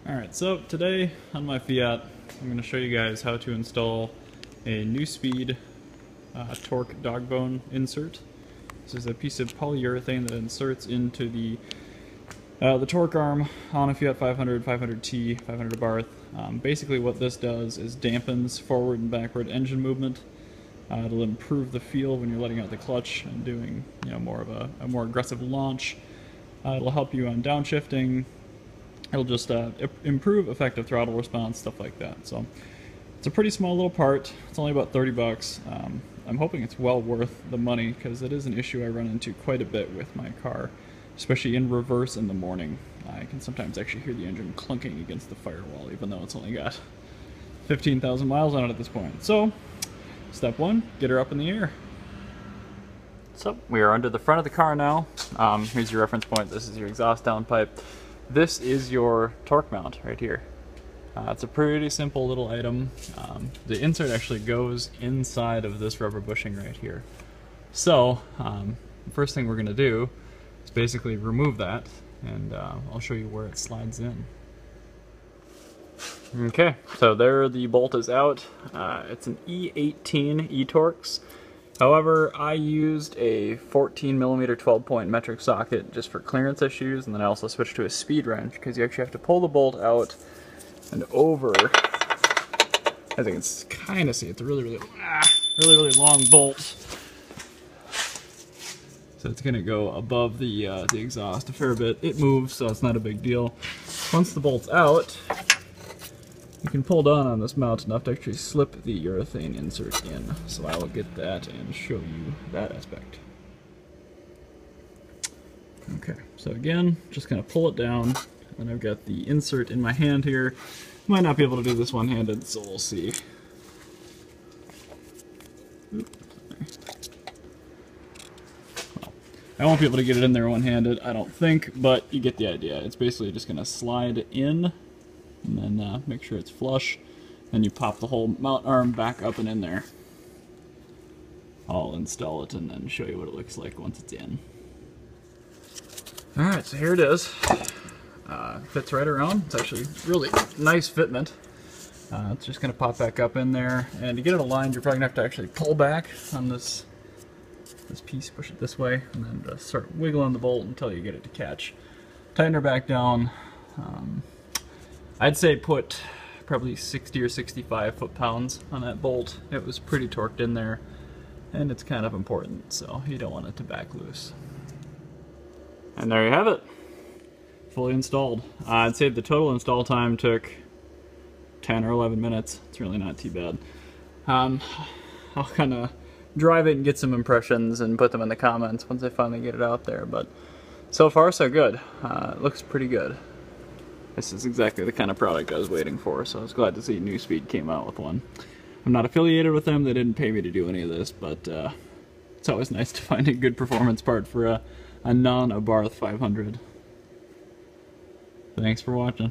Alright, so today on my Fiat, I'm going to show you guys how to install a neuspeed torque dog bone insert. This is a piece of polyurethane that inserts into the torque arm on a Fiat 500, 500T, 500 abarth. Basically what this does is dampens forward and backward engine movement. It'll improve the feel when you're letting out the clutch and doing more of a more aggressive launch. It'll help you on downshifting. It'll just improve effective throttle response, stuff like that. So it's a pretty small little part. It's only about 30 bucks. I'm hoping it's well worth the money because it is an issue I run into quite a bit with my car, especially in reverse in the morning. I can sometimes actually hear the engine clunking against the firewall, even though it's only got 15,000 miles on it at this point. So step one, get her up in the air. So we are under the front of the car now. Here's your reference point. This is your exhaust downpipe. This is your torque mount right here. It's a pretty simple little item. The insert actually goes inside of this rubber bushing right here. So the first thing we're going to do is basically remove that, and I'll show you where it slides in. Okay, so there the bolt is out. It's an E18 E-Torx. However, I used a 14mm 12-point metric socket just for clearance issues, and then I also switched to a speed wrench because you actually have to pull the bolt out and over. As you can kind of see, it's a really long bolt. So it's going to go above the exhaust a fair bit. It moves, so it's not a big deal. Once the bolt's out, you can pull down on this mount enough to actually slip the urethane insert in. So I will get that and show you that aspect. Okay, so again, just kind of pull it down, and I've got the insert in my hand here. Might not be able to do this one-handed, so we'll see. Well, I won't be able to get it in there one-handed, I don't think, but you get the idea. It's basically just going to slide in, and then make sure it's flush, and you pop the whole mount arm back up and in there. I'll install it and then show you what it looks like once it's in. Alright, so here it is. Fits right around. It's actually really nice fitment. It's just going to pop back up in there, and to get it aligned you're probably going to have to actually pull back on this piece, push it this way, and then just start wiggling the bolt until you get it to catch. Tighten her back down. I'd say put probably 60 or 65 foot-pounds on that bolt. It was pretty torqued in there, and it's kind of important, so you don't want it to back loose. And there you have it. Fully installed. I'd say the total install time took 10 or 11 minutes. It's really not too bad. I'll kind of drive it and get some impressions and put them in the comments once I finally get it out there, but so far so good. It looks pretty good. This is exactly the kind of product I was waiting for, so I was glad to see neuspeed came out with one. I'm not affiliated with them, they didn't pay me to do any of this, but it's always nice to find a good performance part for a non-abarth 500. Thanks for watching.